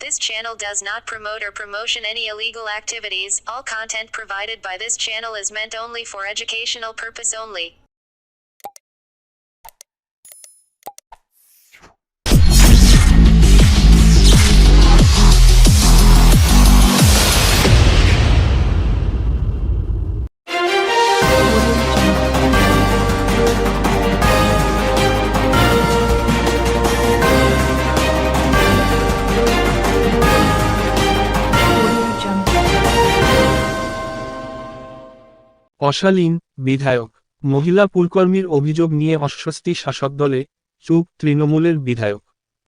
This channel does not promote or promotion any illegal activities. All content provided by this channel is meant only for educational purpose only. অশালীন বিধায়ক মহিলা পুরকর্মীর অভিযোগ নিয়ে অস্বস্তি শাসক দলে, চুপ তৃণমূলের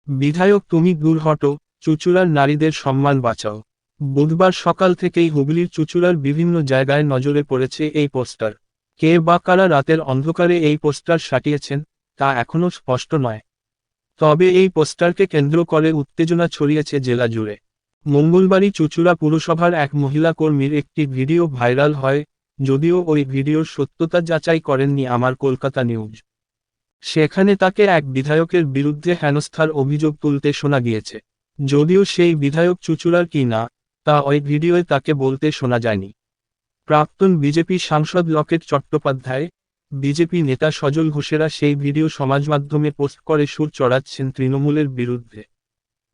বিধায়ক তুমি দূর হটো, চুঁচুড়ার নারীদের সম্মান বাঁচাও। বুধবার সকাল থেকেই হুগলির চুঁচুড়ার বিভিন্ন জায়গায় নজরে পড়েছে এই পোস্টার। কে বা কারা রাতের অন্ধকারে এই পোস্টার সাটিয়েছেন তা এখনও স্পষ্ট নয়। তবে এই পোস্টারকে কেন্দ্র করে উত্তেজনা ছড়িয়েছে জেলা জুড়ে। মঙ্গলবারই চুঁচুড়া পুরসভার এক মহিলা কর্মীর একটি ভিডিও ভাইরাল হয়, যদিও ওই ভিডিওর সত্যতা যাচাই করেননি আমার কলকাতা নিউজ। সেখানে তাকে এক বিধায়কের বিরুদ্ধে হেনস্থার অভিযোগ তুলতে শোনা গিয়েছে। যদিও সেই বিধায়ক চুঁচুড়ার কি না তা ওই ভিডিওয় তাকে বলতে শোনা যায়নি। প্রাক্তন বিজেপি সাংসদ লকেট চট্টোপাধ্যায়, বিজেপি নেতা সজল ঘোষেরা সেই ভিডিও সমাজমাধ্যমে পোস্ট করে সুর চড়াচ্ছেন তৃণমূলের বিরুদ্ধে।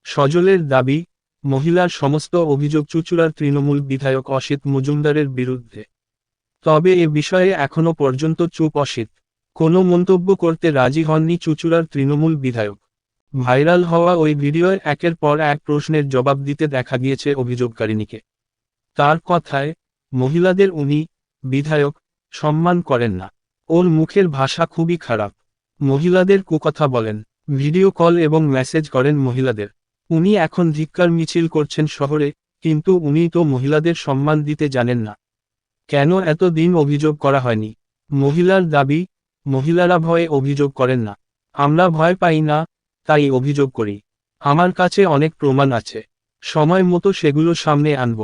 সজলের দাবি, মহিলার সমস্ত অভিযোগ চুঁচুড়ার তৃণমূল বিধায়ক অসিত মজুমদারের বিরুদ্ধে। তবে এ বিষয়ে এখনও পর্যন্ত চুপ অসিত। কোনো মন্তব্য করতে রাজি হননি চুঁচুড়ার তৃণমূল বিধায়ক। ভাইরাল হওয়া ওই ভিডিওয় একের পর এক প্রশ্নের জবাব দিতে দেখা গিয়েছে অভিযোগকারিণীকে। তার কথায়, মহিলাদের উনি, বিধায়ক, সম্মান করেন না। ওর মুখের ভাষা খুবই খারাপ। মহিলাদের কুকথা বলেন, ভিডিও কল এবং মেসেজ করেন মহিলাদের। উনি এখন ধিক্কার মিছিল করছেন শহরে, কিন্তু উনি তো মহিলাদের সম্মান দিতে জানেন না। কেন এত দিন অভিযোগ করা হয়নি? মহিলার দাবি, মহিলারা ভয়ে অভিযোগ করেন না। আমরা ভয় পাই না, তাই অভিযোগ করি। আমার কাছে অনেক প্রমাণ আছে, সময় মতো সেগুলো সামনে আনব।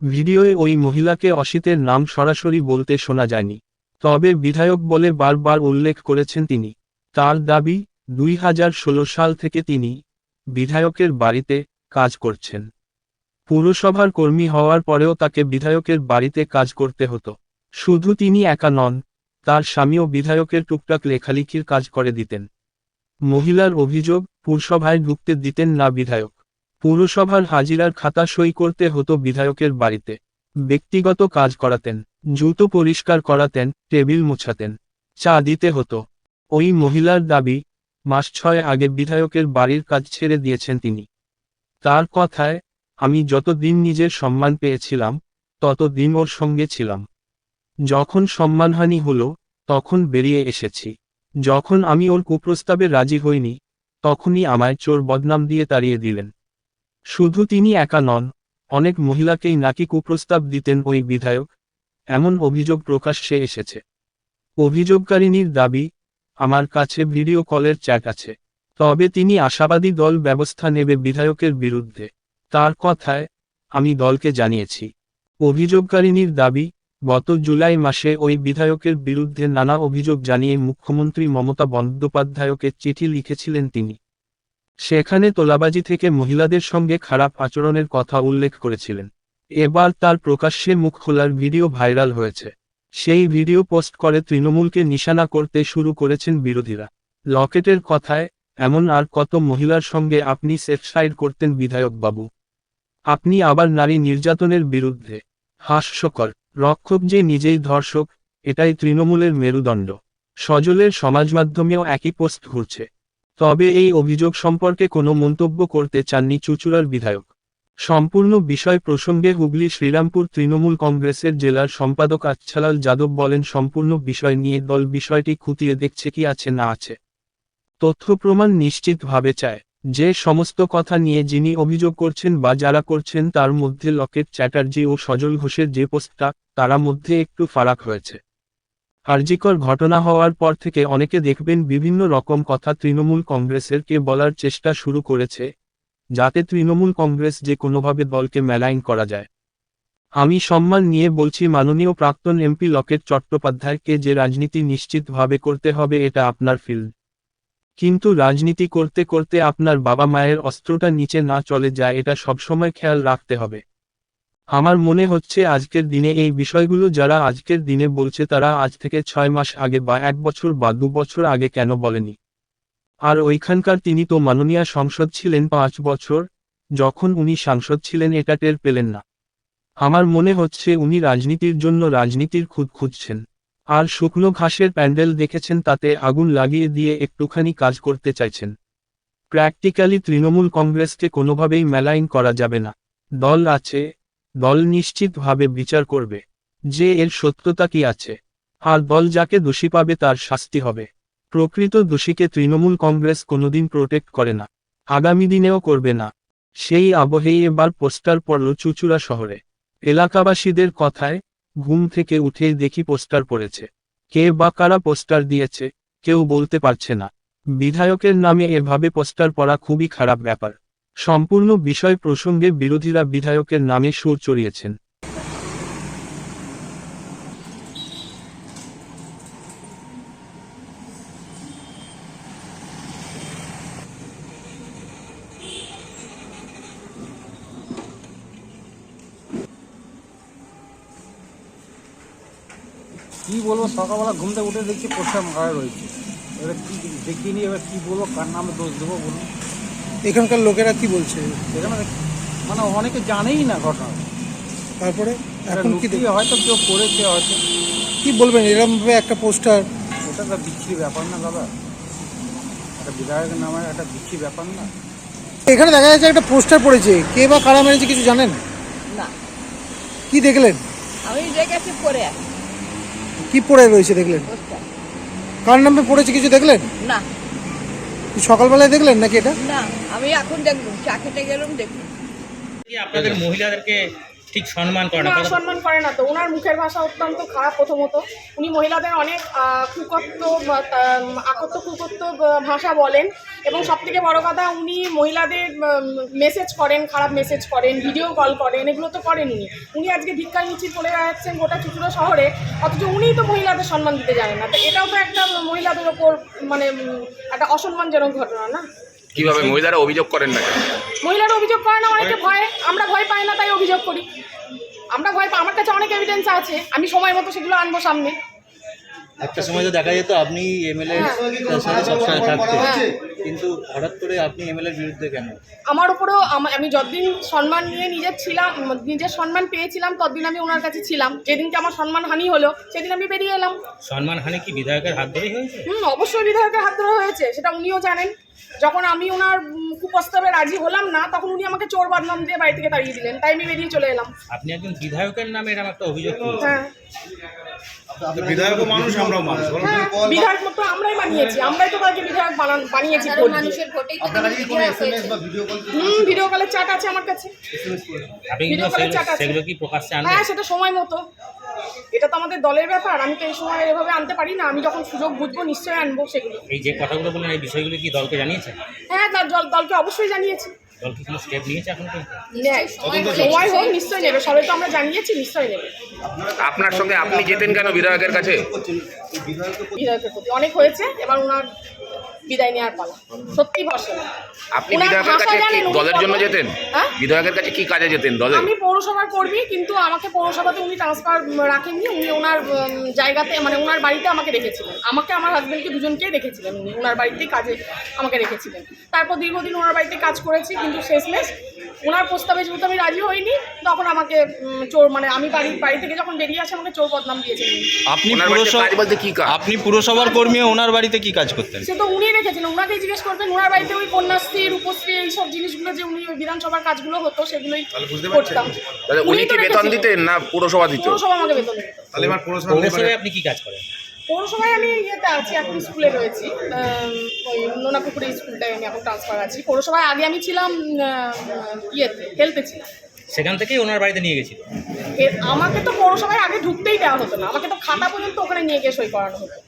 ভিডিওয়ে ওই মহিলাকে অসিতের নাম সরাসরি বলতে শোনা যায়নি, তবে বিধায়ক বলে বারবার উল্লেখ করেছেন তিনি। তার দাবি, 2016 সাল থেকে তিনি বিধায়কের বাড়িতে কাজ করছেন। পুরসভার কর্মী হওয়ার পরেও তাকে বিধায়কের বাড়িতে কাজ করতে হতো। শুধু তিনি একা নন, তার স্বামীও বিধায়কের টুকটাক লেখালেখির কাজ করে দিতেন। মহিলার অভিযোগ, পুরসভায় ঢুকতে দিতেন না বিধায়ক। পুরসভার হাজিরার খাতা সই করতে হতো বিধায়কের বাড়িতে। ব্যক্তিগত কাজ করাতেন, জুতো পরিষ্কার করাতেন, টেবিল মুছাতেন, চা দিতে হতো। ওই মহিলার দাবি, মাস 6 আগে বিধায়কের বাড়ির কাজ ছেড়ে দিয়েছেন তিনি। তার কথায়, আমি যতদিন নিজের সম্মান পেয়েছিলাম, ততদিন ওর সঙ্গে ছিলাম। যখন সম্মানহানি হলো, তখন বেরিয়ে এসেছি। যখন আমি ওর কুপ্রস্তাবে রাজি হইনি, তখনই আমায় চোর বদনাম দিয়ে তাড়িয়ে দিলেন। শুধু তিনি একা নন, অনেক মহিলাকেই নাকি কুপ্রস্তাব দিতেন ওই বিধায়ক, এমন অভিযোগ প্রকাশ্যে এসেছে। অভিযোগকারিনীর দাবি, আমার কাছে ভিডিও কলের চ্যাট আছে। তবে তিনি আশাবাদী দল ব্যবস্থা নেবে বিধায়কের বিরুদ্ধে। তার কথায়, আমি দলকে জানিয়েছি। অভিযোগকারিনীর দাবি, গত জুলাই মাসে ওই বিধায়কের বিরুদ্ধে নানা অভিযোগ জানিয়ে মুখ্যমন্ত্রী মমতা বন্দ্যোপাধ্যায়কে চিঠি লিখেছিলেন তিনি। সেখানে তোলাবাজি থেকে মহিলাদের সঙ্গে খারাপ আচরণের কথা উল্লেখ করেছিলেন। এবার তার প্রকাশ্যে মুখ খোলার ভিডিও ভাইরাল হয়েছে। সেই ভিডিও পোস্ট করে তৃণমূলকে নিশানা করতে শুরু করেছেন বিরোধীরা। লকেটের কথায়, এমন আর কত মহিলার সঙ্গে আপনি সেফ সাইড করতেন বিধায়ক বাবু? আপনি আবার নারী নির্যাতনের বিরুদ্ধে। হাস্যকর, রক্ষক যে নিজেই ধর্ষক, এটাই তৃণমূলের মেরুদণ্ড। সজলের সমাজমাধ্যমেও একই পোস্ট ঘুরছে। তবে এই অভিযোগ সম্পর্কে কোনো মন্তব্য করতে চাননি চুঁচুড়ার বিধায়ক। সম্পূর্ণ বিষয় প্রসঙ্গে হুগলি শ্রীরামপুর তৃণমূল কংগ্রেসের জেলার সম্পাদক আচ্ছালাল যাদব বলেন, সম্পূর্ণ বিষয় নিয়ে দল বিষয়টি খুঁটিয়ে দেখছে কি আছে না আছে। তথ্য প্রমাণ নিশ্চিতভাবে চায়। যে সমস্ত কথা নিয়ে যিনি অভিযোগ করছেন বা যারা করছেন তার মধ্যে লকেট চ্যাটার্জি ও সজল ঘোষের যে পোস্টটা, তারা মধ্যে একটু ফারাক হয়েছে। আরজিকর ঘটনা হওয়ার পর থেকে অনেকে দেখবেন বিভিন্ন রকম কথা তৃণমূল কংগ্রেসের কে বলার চেষ্টা শুরু করেছে, যাতে তৃণমূল কংগ্রেস যে কোনোভাবে দলকে মেলাইন করা যায়। আমি সম্মান নিয়ে বলছি, মাননীয় প্রাক্তন এমপি লকেট চট্টোপাধ্যায়কে যে রাজনীতি নিশ্চিতভাবে করতে হবে এটা আপনার ফিল্ড। কিন্তু রাজনীতি করতে করতে আপনার বাবা মায়ের অস্ত্রটা নিচে না চলে যায়, এটা সবসময় খেয়াল রাখতে হবে। আমার মনে হচ্ছে আজকের দিনে এই বিষয়গুলো যারা আজকের দিনে বলছে তারা আজ থেকে 6 মাস আগে বা 1 বছর বা 2 বছর আগে কেন বলেনি। আর ওইখানকার তিনি তো মাননীয় সংসদ ছিলেন 5 বছর, যখন উনি সাংসদ ছিলেন এটা টের পেলেন না। আমার মনে হচ্ছে উনি রাজনীতির জন্য রাজনীতির খুঁত খুঁজছেন। আর শুকনো ঘাসের প্যান্ডেল দেখেছেন তাতে আগুন লাগিয়ে দিয়ে একটুখানি কাজ করতে চাইছেন। প্র্যাকটিক্যালি তৃণমূল কংগ্রেসকে কোনোভাবেই মেলাইন করা যাবে না। দল আছে, দল নিশ্চিতভাবে বিচার করবে যে এর সত্যতা কি আছে, আর দল যাকে দোষী পাবে তার শাস্তি হবে। প্রকৃত দোষীকে তৃণমূল কংগ্রেস কোনোদিন প্রোটেক্ট করে না, আগামী দিনেও করবে না। সেই আবহেই এবার পোস্টার পড়ল চুঁচুড়া শহরে। এলাকাবাসীদের কথায়, ঘুম থেকে উঠেই দেখি পোস্টার পড়েছে। কে বা কারা পোস্টার দিয়েছে কেউ বলতে পারছে না। বিধায়কের নামে এভাবে পোস্টার পড়া খুবই খারাপ ব্যাপার। সম্পূর্ণ বিষয় প্রসঙ্গে বিরোধীরা বিধায়কের নামে সুর চড়িয়েছেন। কী বলবো, সকালবেলা ঘুম থেকে উঠে দেখছি পোস্টার মারা রয়েছে। এবার কী দেখিনি, এবার কী বলবো, কার নামে দোষ দেবো বলুন। এখানকার লোকেরা কি বলছে? এখানে মানে অনেকে জানেই না ঘটনা। তারপরে এখন কি লুকিয়ে হয়তো কেউ করেছে হয়তো। কি বলবেন এরকমভাবে একটা পোস্টার? এটা তো বিচ্ছিরি ব্যাপার না দাদা, একটা বিধায়কের নামে একটা বিচ্ছিরি ব্যাপার না। এখানে দেখা যাচ্ছে একটা পোস্টার পড়েছে, কে বা কারা মেরেছে কিছু জানেন না, কি দেখলেন? আমি দেখেছি পরে কি পড়ে রয়েছে দেখলেন? পোস্টার। কার নামে পড়েছে কিছু দেখলেন? না কি সকালবেলায় দেখলেন নাকি এটা? না, আমি এখন দেখলাম, চা খেতে গেলাম দেখলাম। আপনাদের মহিলাদেরকে ঠিক সম্মান করে না, না, সম্মান করে না তো। ওনার মুখের ভাষা অত্যন্ত খারাপ। প্রথমত উনি মহিলাদের অনেক কুকত্ব ভাষা বলেন, এবং সবথেকে বড় কথা উনি মহিলাদের মেসেজ করেন, খারাপ মেসেজ করেন, ভিডিও কল করেন, এগুলো তো করেন উনি। উনি আজকে ভিক্ষার মিছিল করে বেড়াচ্ছেন গোটা চুঁচুড়া শহরে, অথচ উনিই তো মহিলাদের সম্মান দিতে জানেন না। তো এটাও তো একটা মহিলাদের ওপর মানে একটা অসম্মানজনক ঘটনা না? কিভাবে মহিলারা অভিযোগ করেন না? মহিলারা অভিযোগ করে না, অনেকে ভয়, আমরা ভয় পাই না তাই অভিযোগ করি। আমরা ভয় পাই, আমার কাছে অনেক এভিডেন্স আছে, আমি সময় মতো সেগুলো আনবো সামনে। একটা সময় তো দেখা যেত আপনি এমএলএ সাথে সবসময় থাকতেন, কিন্তু হঠাৎ করে আপনি এমএলএর বিরুদ্ধে কেন? আমার উপরেও আমি যতদিন সম্মান নিয়ে নিজের সম্মান পেয়েছিলাম ততদিন আমি ওনার কাছে ছিলাম। যেদিনকে আমার সম্মান হানি হলো সেদিন আমি বেরিয়ে এলাম। সম্মানহানি কি বিধায়কের হাত ধরেই হয়েছে? অবশ্যই বিধায়কের হাত ধরে হয়েছে, সেটা উনিও জানেন। যখন আমি ওনার কুপ্রস্তাবে রাজি হলাম না, তখন উনি আমাকে চোর বদনাম দিয়ে বাড়ি থেকে তাড়িয়ে দিলেন, তাই আমি বেরিয়ে চলে এলাম। আপনি একজন বিধায়কের নামে এরকম একটা অভিযোগ করেছেন। হ্যাঁ, বিধায়ক মানুষ, আমরাও মানুষ। হ্যাঁ, বিধায়ক মতো আমরাই বানিয়েছি, আমরাই তো তাকে বিধায়ক বানিয়েছি। ভিডিও কলের চাট আছে আমার কাছে। আপনি কিন্তু সেগুলো কি প্রকাশ্যে আনবেন? হ্যাঁ, সেটা সময় মতো। এটা তো আমাদের দলের ব্যাপার, আমি তো এই সময় এভাবে আনতে পারি না। আমি যখন সুযোগ বুঝবো নিশ্চয়ই আনবো সেগুলো। এই যে কথাগুলো বললেন, এই বিষয়গুলো কি দলকে জানিয়েছেন? হ্যাঁ, দলকে অবশ্যই জানিয়েছি। দল কি কোনো স্টেপ নিয়েছে এখন পর্যন্ত? সময় হোক নিশ্চয়ই নেবে, সবাই তো আমরা জানিয়েছি, নিশ্চয়ই নেবে। আপনার সঙ্গে আপনি যেতেন কেন বিধায়কের কাছে? বিধায়কের প্রতি অনেক হয়েছে, এবার ওনার বিদায় নেওয়ার পালা। সত্যি ভরসা না। আপনি বিধায়কের কাছে কি দলের জন্য যেতেন? হ্যাঁ, বিধায়কের কাছে কি কাজে যেতেন দলে? আমি পৌরসভার কর্মী, কিন্তু আমাকে পৌরসভাতে উনি ট্রান্সফার রাখেননি। উনি ওনার জায়গাতে মানে ওনার বাড়িতে আমাকে রেখেছিলেন। আমাকে আমার হাজবেন্ডকে দুজনকেই রেখেছিলেন উনি, ওনার বাড়িতেই কাজে আমাকে রেখেছিলেন। তারপর দীর্ঘদিন ওনার বাড়িতে কাজ করেছি, কিন্তু শেষমেশ ওনার প্রস্তাবে যেহেতু আমি রাজি হইনি, তখন আমাকে চোর মানে আমি বাড়ি থেকে যখন বেরিয়ে আসি আমাকে চোর বদনাম দিয়েছেন। আপনি পুরসভার কর্মী, ওনার বাড়িতে কি কাজ করতেন? সে তো উনি রেখেছিলেন, ওনাকেই জিজ্ঞেস করবেন। ওনার বাড়িতে ওই কন্যাশ্রী, রূপশ্রী, এইসব জিনিসগুলো যে উনি বিধানসভার কাজগুলো হতো সেগুলোই করতাম। উনি কি বেতন দিতেন না পুরসভা দিত? পৌরসভা আমাকে বেতন দিত। পৌরসভায় আপনি কি কাজ করেন? পৌরসভায় আমি ইয়েতে আছি, এখন স্কুলে রয়েছি, ওই নোনাপুকুরি স্কুলটায় আমি এখন ট্রান্সফার আছি। পৌরসভায় আগে আমি ছিলাম ইয়েতে, হেলথে ছিলাম, সেখান থেকেই ওনার বাড়িতে নিয়ে গেছিল। আমাকে তো পৌরসভায় আগে ঢুকতেই দেওয়া হতো না, আমাকে তো খাতা পর্যন্ত ওখানে নিয়ে গিয়ে সই করানো হতো।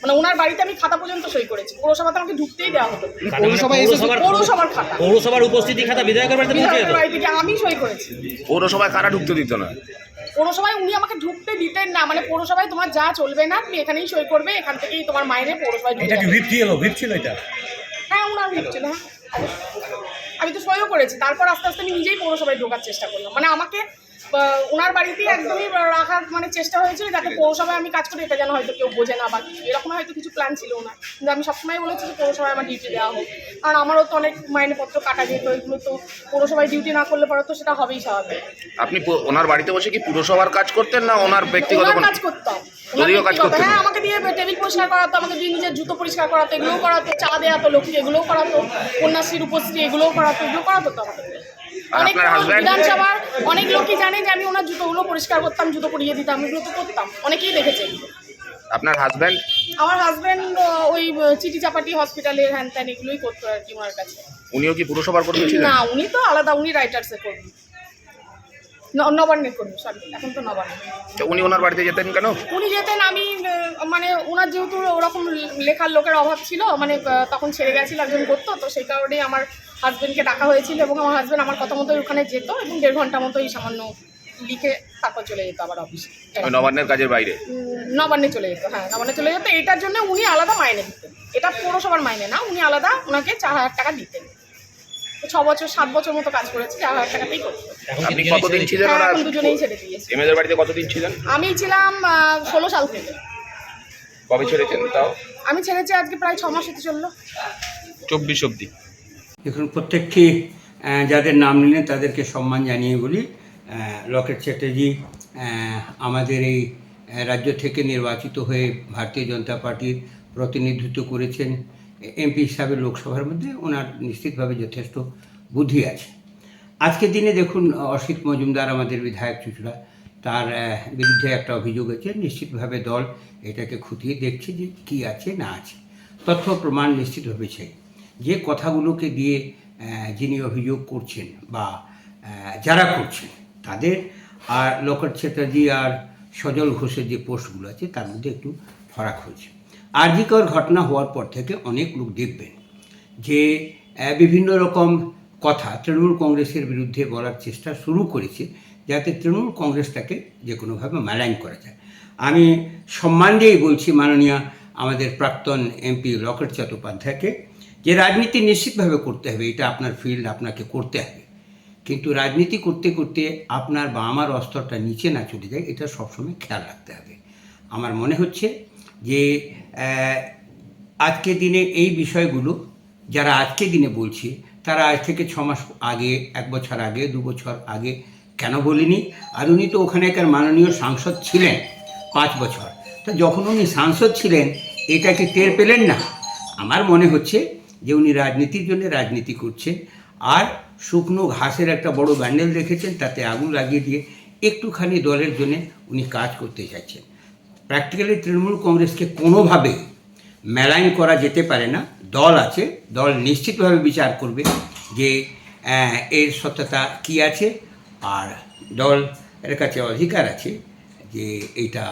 মানে ওনার বাড়িতে আমি খাতা পর্যন্ত সই করেছি, পৌরসভাতে আমাকে ঢুকতেই দেওয়া হতো না। পৌরসভার খাতা, পৌরসভার উপস্থিতি খাতা বিধায়কের বাড়িতে পৌঁছে যেত। বিধায়কের বাড়ি থেকে আমি সই করেছি। পৌরসভায় কারা ঢুকতে দিত না? পৌরসভায় উনি আমাকে ঢুকতে দিতেন না, মানে পৌরসভায় তোমার যা চলবে না, তুমি এখানেই সই করবে, এখান থেকেই তোমার মাইনে পৌরসভায় ঢুকে যাবে। ভিপ ছিল এটা? হ্যাঁ, ওনার ভিপ ছিল। হ্যাঁ, আমি তো সইও করেছি। তারপর আস্তে আস্তে আমি নিজেই পৌরসভায় ঢোকার চেষ্টা করলাম। মানে আমাকে ওনার বাড়িতেই একদমই রাখার মানে চেষ্টা হয়েছিল, যাতে পৌরসভায় আমি কাজ করি এটা যেন হয়তো কেউ বোঝে না বা কিছু, এরকম হয়তো কিছু প্ল্যান ছিল ওনার। কিন্তু আমি সবসময় বলেছি যে পৌরসভায় আমার ডিউটি দেওয়া হোক, কারণ আমারও তো অনেক মাইনেপত্র কাটা যেত, এগুলো তো পৌরসভায় ডিউটি না করলে পরে তো সেটা হবেই স্বাভাবিক। আপনি ওনার বাড়িতে বসে কি পুরসভার কাজ করতেন না ওনার ব্যক্তিগত কোনো কাজ করতাম? যদিও কাজ করতেন? হ্যাঁ, আমাকে দিয়ে টেবিল পরিষ্কার করাতো, আমাকে দিয়ে নিজের জুতো পরিষ্কার করাতো, এগুলোও করাতো, চা দেওয়া তো লক্ষ্মী এগুলোও করাতো, কন্যাশ্রী রূপশ্রী এগুলোও করাতো, এগুলো করাতো তো আমাকে। অনেক বিধানসভার অনেক লোকই জানে যে আমি ওনার জুতোগুলো পরিষ্কার করতাম, জুতো পরিয়ে দিতাম, এগুলো তো করতাম, অনেকেই দেখেছে। আপনার হাজব্যান্ড? আমার হাজব্যান্ড ওই চিটি চাপাটি হসপিটালের হ্যান ত্যান এগুলোই করতো আর কি ওনার কাছে। উনিও কি পুরসভার কর্মী ছিলেন? না, উনি তো আলাদা, উনি রাইটার্সের কর্মী, নবান্নের কর্মী, সরি এখন তো নবান্ন। উনি ওনার বাড়িতে যেতেন কেন? উনি যেতেন, আমি মানে ওনার যেহেতু ওরকম লেখার লোকের অভাব ছিল, মানে তখন ছেড়ে গেছিল একজন করতো, তো সেই কারণেই আমার হাজব্যান্ডকে ডাকা হয়েছিল এবং আমার হাজব্যান্ড আমার কথা মতো ওখানে যেত এবং 1.5 ঘন্টা মতো এই সামান্য লিখে তারপর চলে যেত আবার অফিসে। নবান্নের কাজের বাইরে? নবান্নে চলে যেত, হ্যাঁ নবান্নে চলে যেত। এটার জন্য উনি আলাদা মাইনে দিতেন, এটা পৌরসভার মাইনে না, উনি আলাদা ওনাকে 4,000 টাকা দিতেন। 6 বছর 7 বছর মতো কাজ করেছি, 4,000 টাকাতেই করতো। আপনি কতদিন ছিলেন? হ্যাঁ, এখন দুজনেই ছেড়ে দিয়েছি। এমএলএর বাড়িতে কতদিন ছিলেন? আমি ছিলাম 16 সাল থেকে। কবে ছেড়েছেন তাও? আমি ছেড়েছি আজকে প্রায় 6 মাস হতে চললো। 24 অবধি। দেখুন, প্রত্যেকটি যাদের নাম নিলেন তাদেরকে সম্মান জানিয়ে বলি, লকেট চ্যাটার্জি আমাদের এই রাজ্য থেকে নির্বাচিত হয়ে ভারতীয় জনতা পার্টির প্রতিনিধিত্ব করেছেন এমপি হিসাবে লোকসভার মধ্যে। ওনার নিশ্চিতভাবে যথেষ্ট বুদ্ধি আছে। আজকের দিনে দেখুন, অসিত মজুমদার আমাদের বিধায়ক চুঁচুড়া, তার বিরুদ্ধে একটা অভিযোগ আছে। নিশ্চিতভাবে দল এটাকে খুঁটিয়ে দেখছে যে কী আছে না আছে, তথ্য প্রমাণ নিশ্চিতভাবে চাই। যে কথাগুলোকে দিয়ে যিনি অভিযোগ করছেন বা যারা করছেন তাদের আর লকেট চ্যাটার্জি আর সজল ঘোষের যে পোস্টগুলো আছে তার মধ্যে একটু ফারাক হয়েছে। আরজিকর ঘটনা হওয়ার পর থেকে অনেক লোক দেখবেন যে বিভিন্ন রকম কথা তৃণমূল কংগ্রেসের বিরুদ্ধে বলার চেষ্টা শুরু করেছে, যাতে তৃণমূল কংগ্রেসটাকে যে কোনোভাবে মালাইন করা যায়। আমি সম্মান দিয়েই বলছি মাননীয় আমাদের প্রাক্তন এমপি লকেট চট্টোপাধ্যায়কে, যে রাজনীতি নিশ্চিতভাবে করতে হবে, এটা আপনার ফিল্ড, আপনাকে করতে হবে, কিন্তু রাজনীতি করতে করতে আপনার বা আমার অস্তরটা নিচে না চলে যায়, এটা সবসময় খেয়াল রাখতে হবে। আমার মনে হচ্ছে যে আজকের দিনে এই বিষয়গুলো যারা আজকের দিনে বলছে তারা আজ থেকে 6 মাস আগে, 1 বছর আগে, 2 বছর আগে কেন বলিনি? আর উনি তো ওখানেকার মাননীয় সাংসদ ছিলেন 5 বছর, তো যখন উনি সাংসদ ছিলেন এটাকে টের পেলেন না? আমার মনে হচ্ছে যে উনি রাজনীতির জন্য রাজনীতি করছেন, আর শুকনো ঘাসের একটা বড় ব্যান্ডেল রেখেছেন, তাতে আগুন লাগিয়ে দিয়ে একটুখানি দলের জন্য উনি কাজ করতে চাইছেন। প্র্যাকটিক্যালি তৃণমূল কংগ্রেসকে কোনোভাবে মেলাইন করা যেতে পারে না। দল আছে, দল নিশ্চিতভাবে বিচার করবে যে এর সত্যতা কী আছে, আর দল এর কাছে অধিকার আছে যে এইটা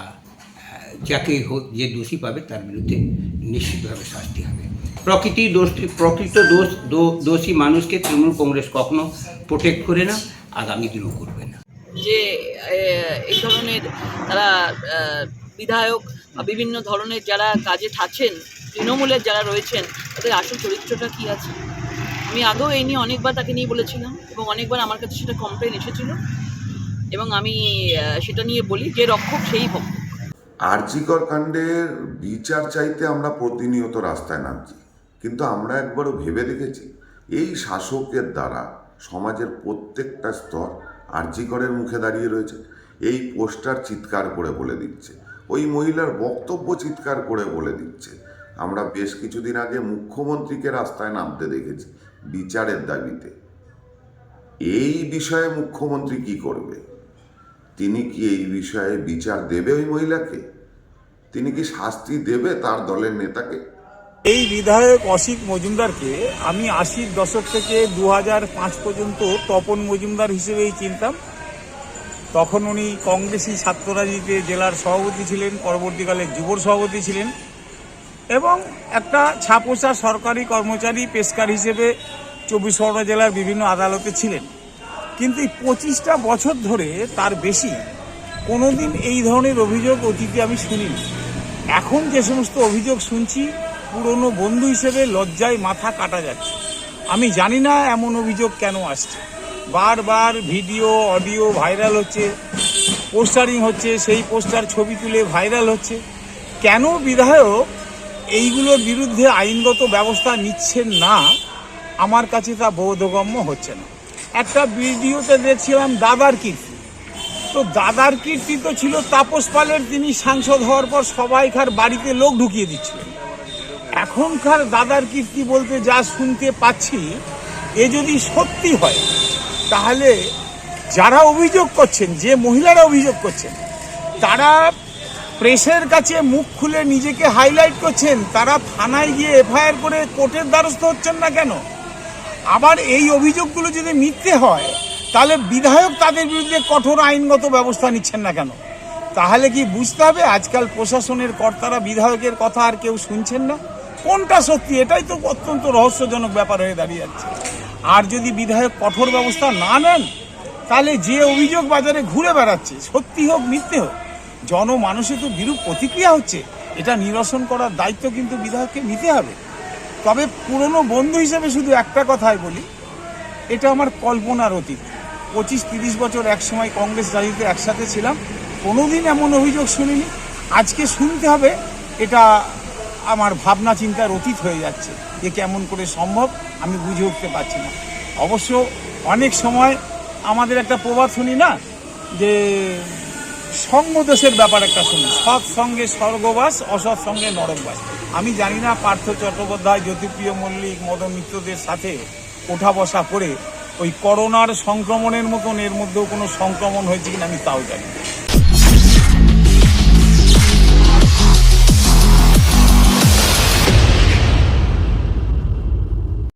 যাকে হোক, যে দোষী পাবে তার বিরুদ্ধে নিশ্চিতভাবে শাস্তি হবে। প্রকৃত দোষী মানুষকে তৃণমূল কংগ্রেস কখনো প্রোটেক্ট করে না, আগামী দিনও করবে না। যে এই ধরনের তারা বিধায়ক বা বিভিন্ন ধরনের যারা কাজে থাকছেন, তৃণমূলের যারা রয়েছেন, তাদের আসল চরিত্রটা কী আছে। আমি আগেও এই নিয়ে অনেকবার তাকে নিয়ে বলেছিলাম এবং অনেকবার আমার কাছে সেটা কমপ্লেন এসেছিল, এবং আমি সেটা নিয়ে বলি যে রক্ষক সেই ভক্ত। আরজিকর কাণ্ডের বিচার চাইতে আমরা প্রতিনিয়ত রাস্তায় নামছি, কিন্তু আমরা একবারও ভেবে দেখেছি এই শাসকের দ্বারা সমাজের প্রত্যেকটা স্তর আরজিকরের মুখে দাঁড়িয়ে রয়েছে। এই পোস্টার চিৎকার করে বলে দিচ্ছে, ওই মহিলার বক্তব্য চিৎকার করে বলে দিচ্ছে। আমরা বেশ কিছুদিন আগে মুখ্যমন্ত্রীকে রাস্তায় নামতে দেখেছি বিচারের দাবিতে। এই বিষয়ে মুখ্যমন্ত্রী কি করবে? তিনি কি এই বিষয়ে বিচার দেবে ওই মহিলাকে? তিনি কি শাস্তি দেবে তার দলের নেতাকে? এই বিধায়ক অসিত মজুমদারকে আমি ৮০-র দশক থেকে ২০০৫ পর্যন্ত তপন মজুমদার হিসেবেই চিনতাম। তখন উনি কংগ্রেসি ছাত্র রাজনীতিতে জেলার সভাপতি ছিলেন, পরবর্তীকালে যুব সভাপতি ছিলেন এবং একটা ছাপোষা সরকারি কর্মচারী পেশকার হিসেবে ২৪ পরগনা জেলার বিভিন্ন আদালতে ছিলেন। কিন্তু এই ২৫টা বছর ধরে তার বেশি কোনোদিন এই ধরনের অভিযোগ অতীতে আমি শুনিনি। এখন যে সমস্ত অভিযোগ শুনছি, পুরনো বন্ধু হিসেবে লজ্জায় মাথা কাটা যাচ্ছে। আমি জানি না এমন অভিযোগ কেন আসছে। বারবার ভিডিও অডিও ভাইরাল হচ্ছে, পোস্টারিং হচ্ছে, সেই পোস্টার ছবি তুলে ভাইরাল হচ্ছে। কেন বিধায়ক এইগুলোর বিরুদ্ধে আইনগত ব্যবস্থা নিচ্ছেন না, আমার কাছে তা বোধগম্য হচ্ছে না। একটা ভিডিওতে দেখছিলাম দাদার কীর্তি, তো দাদার কীর্তি তো ছিল তাপস পালের, তিনি সাংসদ হওয়ার পর সবাইকার বাড়িতে লোক ঢুকিয়ে দিচ্ছিলেন। এখনকার দাদার কীর্তি বলতে যা শুনতে পাচ্ছি, এ যদি সত্যি হয় তাহলে যারা অভিযোগ করছেন, যে মহিলারা অভিযোগ করছেন, তারা প্রেসের কাছে মুখ খুলে নিজেকে হাইলাইট করছেন, তারা থানায় গিয়ে এফআইআর করে কোর্টের দ্বারস্থ হচ্ছেন না কেন? আবার এই অভিযোগগুলো যদি মিথ্যে হয় তাহলে বিধায়ক তাদের বিরুদ্ধে কঠোর আইনগত ব্যবস্থা নিচ্ছেন না কেন? তাহলে কি বুঝতে হবে আজকাল প্রশাসনের কর্তারা বিধায়কের কথা আর কেউ শুনছেন না? কোনটা সত্যি, এটাই তো অত্যন্ত রহস্যজনক ব্যাপার হয়ে দাঁড়িয়ে যাচ্ছে। আর যদি বিধায়ক কঠোর ব্যবস্থা না নেন, তাহলে যে অভিযোগ বাজারে ঘুরে বেড়াচ্ছে, সত্যি হোক মিথ্যে হোক, জনমানুষে তো বিরূপ প্রতিক্রিয়া হচ্ছে। এটা নিরসন করার দায়িত্ব কিন্তু বিধায়ককে নিতে হবে। তবে পুরনো বন্ধু হিসেবে শুধু একটা কথাই বলি, এটা আমার কল্পনার অতীত। 25-30 বছর একসময় কংগ্রেস রাজনীতিতে একসাথে ছিলাম, কোনোদিন এমন অভিযোগ শুনিনি। আজকে শুনতে হবে, এটা আমার ভাবনা চিন্তার অতীত হয়ে যাচ্ছে। এ কেমন করে সম্ভব আমি বুঝে উঠতে পারছি না। অবশ্য অনেক সময় আমাদের একটা প্রবাদ শুনি না, যে সঙ্গদোষের ব্যাপার একটা শুনি, সৎ সঙ্গে স্বর্গবাস, অসৎ সঙ্গে নরকবাস। আমি জানি না পার্থ চট্টোপাধ্যায়, জ্যোতিপ্রিয় মল্লিক, মদন মিত্রদের সাথে ওঠা বসা করে ওই করোনার সংক্রমণের মতন এর মধ্যেও কোনো সংক্রমণ হয়েছে কিনা আমি তাও জানি না।